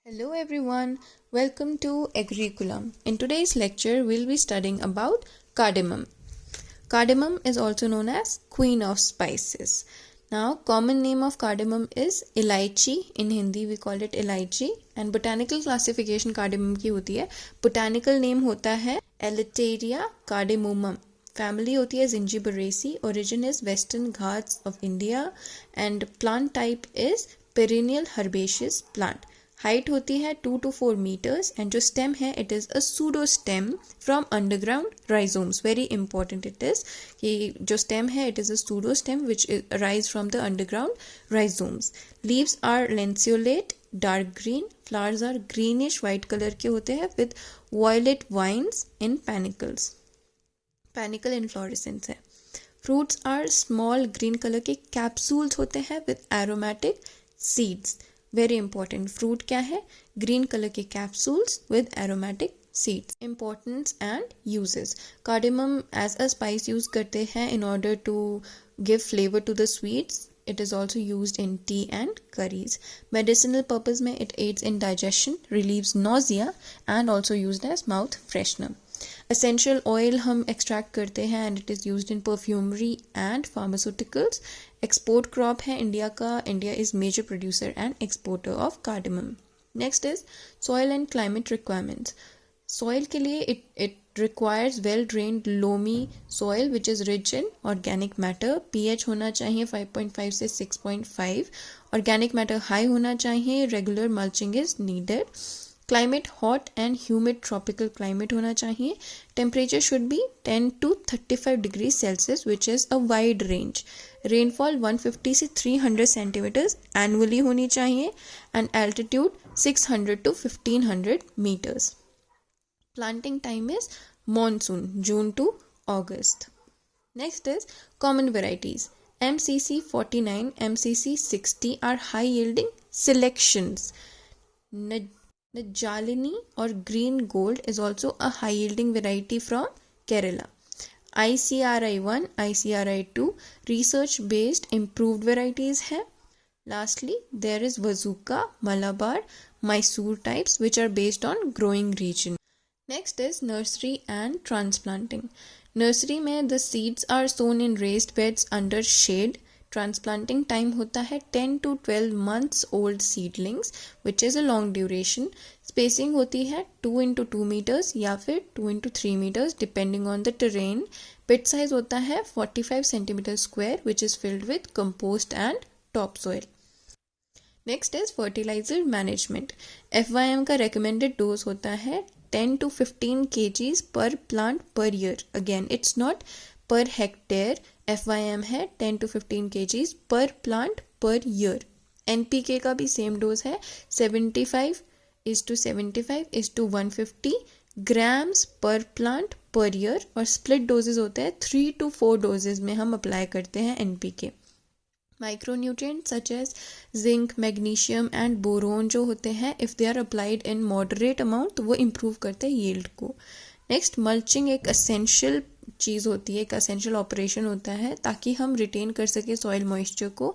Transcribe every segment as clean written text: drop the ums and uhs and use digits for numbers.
Hello everyone, welcome to Agriculum. In today's lecture, we'll be studying about cardamom. Cardamom is also known as queen of spices. Now, common name of cardamom is elaichi. In Hindi, we call it elaichi. And botanical classification cardamom की होती है. Botanical name होता है Elateria cardamomum. Family होती है Zingiberaceae. Origin is Western Ghats of India. And plant type is perennial herbaceous plant. Height होती है 2 to 4 meters and जो स्टेम है it is a pseudo stem from underground rhizomes. Very important it is कि जो stem है it is a pseudo stem which rise from the underground rhizomes. Leaves are lanceolate dark green. Flowers are greenish white colour के होते हैं with violet veins in panicles. Panicle inflorescence है. Fruits are small green colour के capsules होते हैं with aromatic seeds. Very important. Fruit क्या है? Green colour के capsules with aromatic seeds. Importance and uses. Cardamom as a spice use करते हैं in order to give flavour to the sweets. It is also used in tea and curries. Medicinal purpose में it aids in digestion, relieves nausea and also used as mouth freshener. Essential oil हम extract करते हैं and it is used in perfumery and pharmaceuticals. Export crop है India का. India is major producer and exporter of cardamom. Next is soil and climate requirements. Soil के लिए it requires well drained loamy soil which is rich in organic matter. pH होना चाहिए 5.5 से 6.5. Organic matter high होना चाहिए. Regular mulching is needed. Climate hot and humid tropical climate होना चाहिए. Temperature should be 10 to 35 degrees Celsius which is a wide range. Rainfall 150 से 300 centimeters annually होनी चाहिए and altitude 600 to 1500 meters. Planting time is monsoon, June to August. Next is common varieties. MCC 49, MCC 60 are high yielding selections. Najalini or green gold is also a high yielding variety from Kerala. ICRI 1, ICRI 2 research based improved varieties hai. Lastly, there is Vazuka, Malabar, Mysore types which are based on growing region. Next is nursery and transplanting. Nursery में the seeds are sown in raised beds under shade. Transplanting time होता है 10 to 12 months old seedlings which is a long duration. Spacing होती है 2 into 2 meters या फिर 2 into 3 meters depending on the terrain. Pit size होता है 45 centimeters square which is filled with compost and topsoil. Next is fertilizer management. FYM का recommended dose होता है 10 to 15 kgs per plant per year. Again, it's not per hectare. FYM है 10 to 15 kgs per plant per year. NPK का भी same dose है 75 is to 75 is to 150 grams per plant per year. और split doses होते हैं 3 to 4 doses में हम apply करते हैं NPK. Micronutrients such as zinc, magnesium and boron जो होते हैं if they are applied in moderate amount तो वो improve करते हैं yield को. Next, mulching एक essential चीज़ होती है, एक essential operation होता है ताकि हम retain कर सके soil moisture को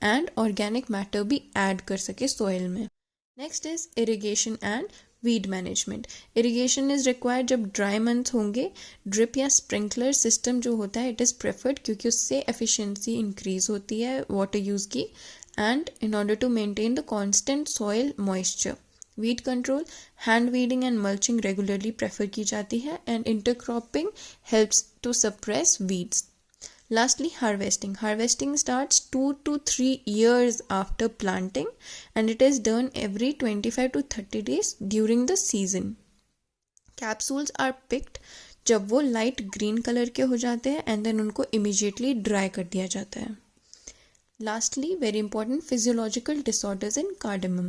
and organic matter भी add कर सके soil में. Next is irrigation and weed management. Irrigation is required जब dry months होंगे. Drip या sprinkler system जो होता है it is preferred क्योंकि उससे efficiency increase होती है water use की and in order to maintain the constant soil moisture. Weed control, hand weeding and mulching regularly prefer की जाती है and intercropping helps to suppress weeds. Lastly, harvesting. Harvesting starts 2 to 3 years after planting and it is done every 25 to 30 days during the season. Capsules are picked जब वो light green color के हो जाते हैं and then उनको immediately dry कर दिया जाता है. Lastly, very important, physiological disorders in cardamom.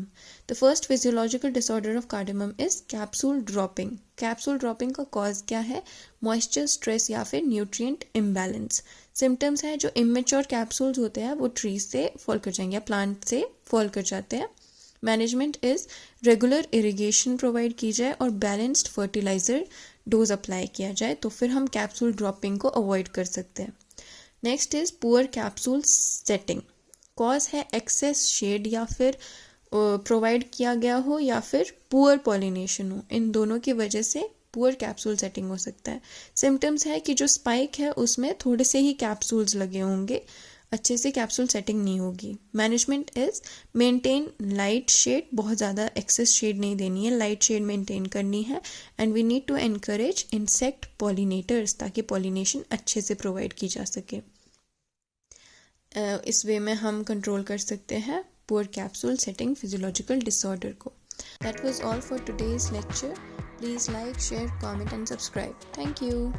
The first physiological disorder of cardamom is capsule dropping. Capsule dropping का cause क्या है? Moisture stress या फिर nutrient imbalance. Symptoms है जो immature capsules होते हैं वो trees से fall कर जाएंगे या plant से fall कर जाते हैं. Management is regular irrigation provide की जाए और balanced fertilizer dose apply किया जाए तो फिर हम capsule dropping को avoid कर सकते हैं. Next is poor capsule setting. Cause है एक्सेस शेड या फिर प्रोवाइड किया गया हो या फिर पुअर पॉलिनेशन हो, इन दोनों की वजह से पुअर कैप्सूल सेटिंग हो सकता है। सिम्टम्स है कि जो स्पाइक है उसमें थोड़े से ही कैप्सूल्स लगे होंगे, अच्छे से कैप्सूल सेटिंग नहीं होगी। Management is maintain light shade, बहुत ज़्यादा एक्सेस शेड नहीं देनी है, लाइट शेड मेंटेन करनी है। And we need to encourage insect pollinators ताकि पॉलिनेशन अच्छे से प्रोवाइड की जा सके। इस वे में हम कंट्रोल कर सकते हैं poor capsule setting physiological disorder को। That was all for today's lecture. Please like, share, comment and subscribe. Thank you.